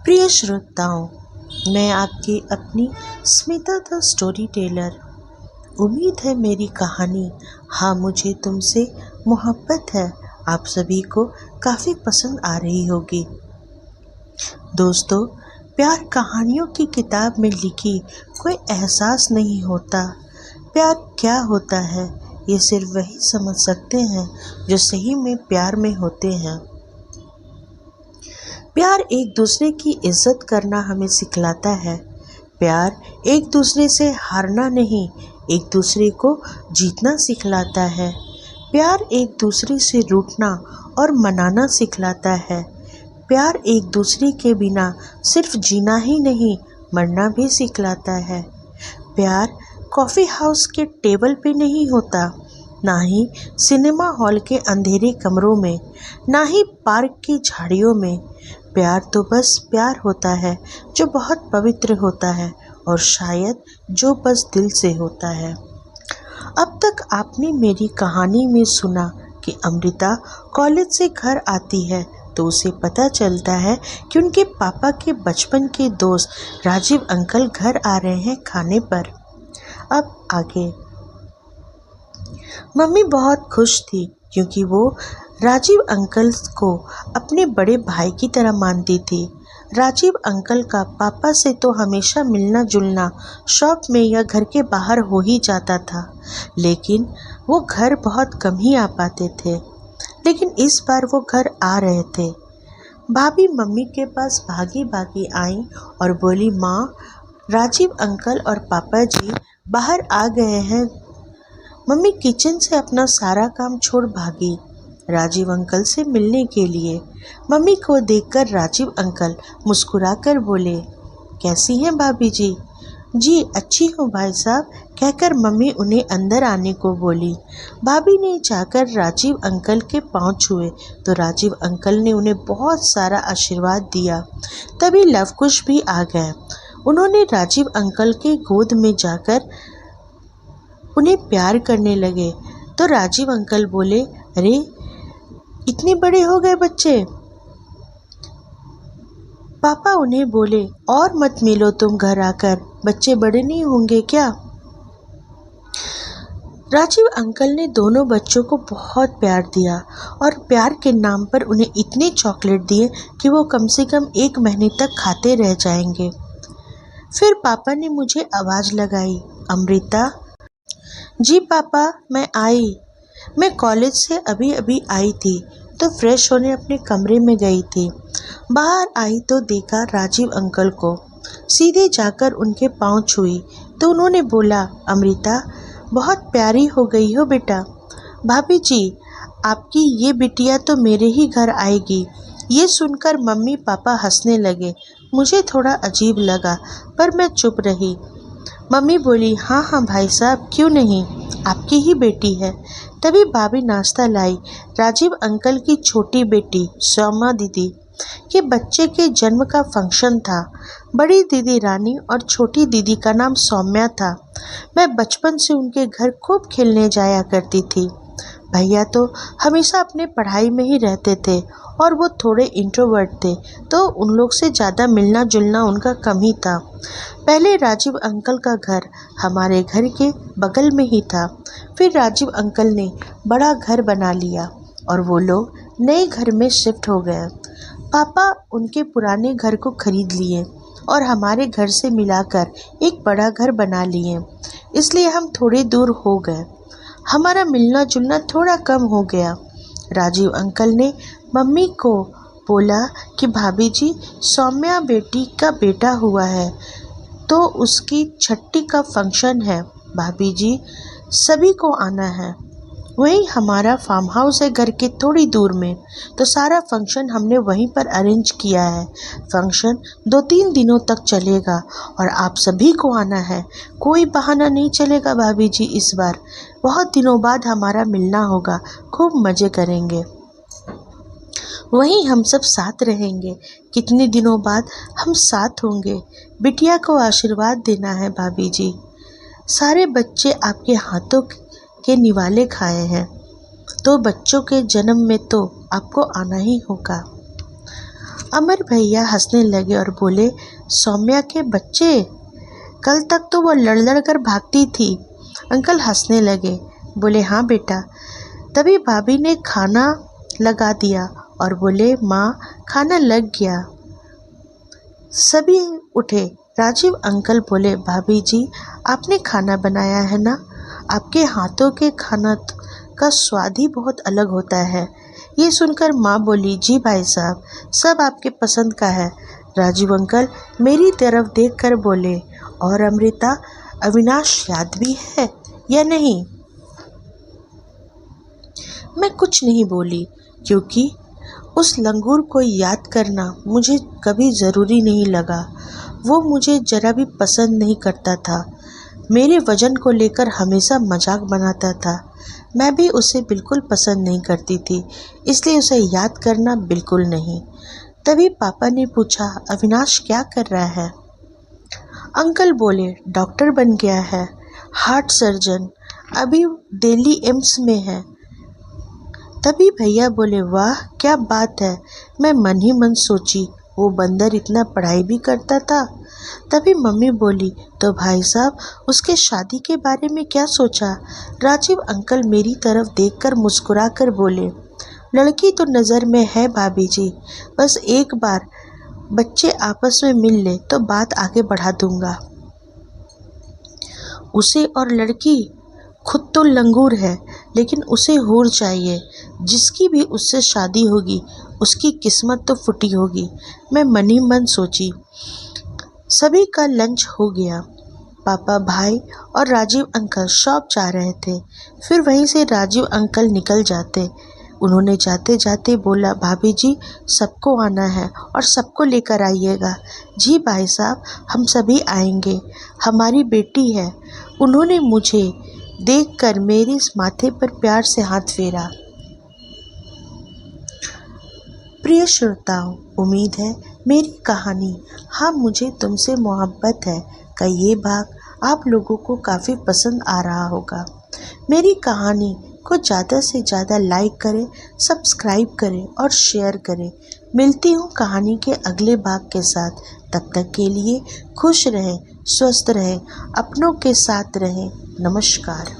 प्रिय श्रोताओं, मैं आपकी अपनी स्मिता द स्टोरी टेलर। उम्मीद है मेरी कहानी हाँ मुझे तुमसे मोहब्बत है आप सभी को काफ़ी पसंद आ रही होगी। दोस्तों, प्यार कहानियों की किताब में लिखी कोई एहसास नहीं होता। प्यार क्या होता है ये सिर्फ वही समझ सकते हैं जो सही में प्यार में होते हैं। प्यार एक दूसरे की इज्जत करना हमें सिखलाता है। प्यार एक दूसरे से हारना नहीं, एक दूसरे को जीतना सिखलाता है। प्यार एक दूसरे से रूठना और मनाना सिखलाता है। प्यार एक दूसरे के बिना सिर्फ जीना ही नहीं, मरना भी सिखलाता है। प्यार कॉफ़ी हाउस के टेबल पे नहीं होता, ना ही सिनेमा हॉल के अंधेरे कमरों में, ना ही पार्क की झाड़ियों में। प्यार तो बस प्यार होता है जो बहुत पवित्र होता है और शायद जो बस दिल से होता है। अब तक आपने मेरी कहानी में सुना कि अमृता कॉलेज से घर आती है तो उसे पता चलता है कि उनके पापा के बचपन के दोस्त राजीव अंकल घर आ रहे हैं खाने पर। अब आगे। मम्मी बहुत खुश थी क्योंकि वो राजीव अंकल को अपने बड़े भाई की तरह मानती थी। राजीव अंकल का पापा से तो हमेशा मिलना जुलना शॉप में या घर के बाहर हो ही जाता था, लेकिन वो घर बहुत कम ही आ पाते थे। लेकिन इस बार वो घर आ रहे थे। भाभी मम्मी के पास भागी भागी आई और बोली, माँ, राजीव अंकल और पापा जी बाहर आ गए हैं। मम्मी किचन से अपना सारा काम छोड़ भागी राजीव अंकल से मिलने के लिए। मम्मी को देखकर राजीव अंकल मुस्कुराकर बोले, कैसी हैं भाभी जी? जी अच्छी हूँ भाई साहब, कहकर मम्मी उन्हें अंदर आने को बोली। भाभी ने जाकर राजीव अंकल के पांव छुए तो राजीव अंकल ने उन्हें बहुत सारा आशीर्वाद दिया। तभी लवकुश भी आ गए। उन्होंने राजीव अंकल के गोद में जाकर उन्हें प्यार करने लगे तो राजीव अंकल बोले, अरे इतने बड़े हो गए बच्चे। पापा उन्हें बोले, और मत मिलो तुम घर आकर, बच्चे बड़े नहीं होंगे क्या? राजीव अंकल ने दोनों बच्चों को बहुत प्यार दिया और प्यार के नाम पर उन्हें इतने चॉकलेट दिए कि वो कम से कम 1 महीने तक खाते रह जाएंगे। फिर पापा ने मुझे आवाज़ लगाई, अमृता। जी पापा, मैं आई। मैं कॉलेज से अभी अभी आई थी तो फ्रेश होने अपने कमरे में गई थी। बाहर आई तो देखा राजीव अंकल को। सीधे जाकर उनके पांव छुई तो उन्होंने बोला, अमृता बहुत प्यारी हो गई हो बेटा। भाभी जी, आपकी ये बिटिया तो मेरे ही घर आएगी। ये सुनकर मम्मी पापा हंसने लगे। मुझे थोड़ा अजीब लगा पर मैं चुप रही। मम्मी बोली, हाँ हाँ भाई साहब, क्यों नहीं, आपकी ही बेटी है। तभी भाभी नाश्ता लाई। राजीव अंकल की छोटी बेटी सौम्या दीदी के बच्चे के जन्म का फंक्शन था। बड़ी दीदी रानी और छोटी दीदी का नाम सौम्या था। मैं बचपन से उनके घर खूब खेलने जाया करती थी। भैया तो हमेशा अपने पढ़ाई में ही रहते थे और वो थोड़े इंट्रोवर्ट थे तो उन लोग से ज़्यादा मिलना जुलना उनका कम ही था। पहले राजीव अंकल का घर हमारे घर के बगल में ही था। फिर राजीव अंकल ने बड़ा घर बना लिया और वो लोग नए घर में शिफ्ट हो गए। पापा उनके पुराने घर को खरीद लिए और हमारे घर से मिलाकर एक बड़ा घर बना लिए, इसलिए हम थोड़े दूर हो गए। हमारा मिलना जुलना थोड़ा कम हो गया। राजीव अंकल ने मम्मी को बोला कि भाभी जी, सौम्या बेटी का बेटा हुआ है तो उसकी छठी का फंक्शन है, भाभी जी सभी को आना है। वहीं हमारा फार्म हाउस है घर के थोड़ी दूर में, तो सारा फंक्शन हमने वहीं पर अरेंज किया है। फंक्शन 2-3 दिनों तक चलेगा और आप सभी को आना है। कोई बहाना नहीं चलेगा भाभी जी, इस बार बहुत दिनों बाद हमारा मिलना होगा, खूब मज़े करेंगे। वहीं हम सब साथ रहेंगे। कितने दिनों बाद हम साथ होंगे। बिटिया को आशीर्वाद देना है भाभी जी। सारे बच्चे आपके हाथों के निवाले खाए हैं तो बच्चों के जन्म में तो आपको आना ही होगा। अमर भैया हंसने लगे और बोले, सौम्या के बच्चे, कल तक तो वो लड़ लड़ कर भागती थी। अंकल हंसने लगे, बोले, हाँ बेटा। तभी भाभी ने खाना लगा दिया और बोले, माँ खाना लग गया। सभी उठे। राजीव अंकल बोले, भाभी जी आपने खाना बनाया है ना? आपके हाथों के खाना का स्वाद ही बहुत अलग होता है। ये सुनकर माँ बोली, जी भाई साहब, सब आपके पसंद का है। राजीव अंकल मेरी तरफ देखकर बोले, और अमृता, अविनाश याद भी है या नहीं? मैं कुछ नहीं बोली, क्योंकि उस लंगूर को याद करना मुझे कभी ज़रूरी नहीं लगा। वो मुझे ज़रा भी पसंद नहीं करता था। मेरे वज़न को लेकर हमेशा मजाक बनाता था। मैं भी उसे बिल्कुल पसंद नहीं करती थी, इसलिए उसे याद करना बिल्कुल नहीं। तभी पापा ने पूछा, अविनाश क्या कर रहा है? अंकल बोले, डॉक्टर बन गया है, हार्ट सर्जन, अभी दिल्ली एम्स में है। तभी भैया बोले, वाह क्या बात है। मैं मन ही मन सोची, वो बंदर इतना पढ़ाई भी करता था। तभी मम्मी बोली, तो भाई साहब उसके शादी के बारे में क्या सोचा? राजीव अंकल मेरी तरफ देखकर मुस्कुरा कर बोले, लड़की तो नज़र में है भाभी जी, बस एक बार बच्चे आपस में मिल ले तो बात आगे बढ़ा दूंगा। उसे और लड़की खुद तो लंगूर है, लेकिन उसे हूर चाहिए। जिसकी भी उससे शादी होगी उसकी किस्मत तो फूटी होगी। मैं मन ही मन सोची। सभी का लंच हो गया। पापा, भाई और राजीव अंकल शॉप जा रहे थे। फिर वहीं से राजीव अंकल निकल जाते। उन्होंने जाते जाते बोला, भाभी जी सबको आना है और सबको लेकर आइएगा। जी भाई साहब, हम सभी आएंगे, हमारी बेटी है। उन्होंने मुझे देखकर मेरे माथे पर प्यार से हाथ फेरा। प्रिय श्रोताओं, उम्मीद है मेरी कहानी हाँ मुझे तुमसे मोहब्बत है का ये भाग आप लोगों को काफ़ी पसंद आ रहा होगा। मेरी कहानी को ज़्यादा से ज़्यादा लाइक करें, सब्सक्राइब करें और शेयर करें। मिलती हूँ कहानी के अगले भाग के साथ। तब तक के लिए खुश रहें, स्वस्थ रहें, अपनों के साथ रहें। नमस्कार।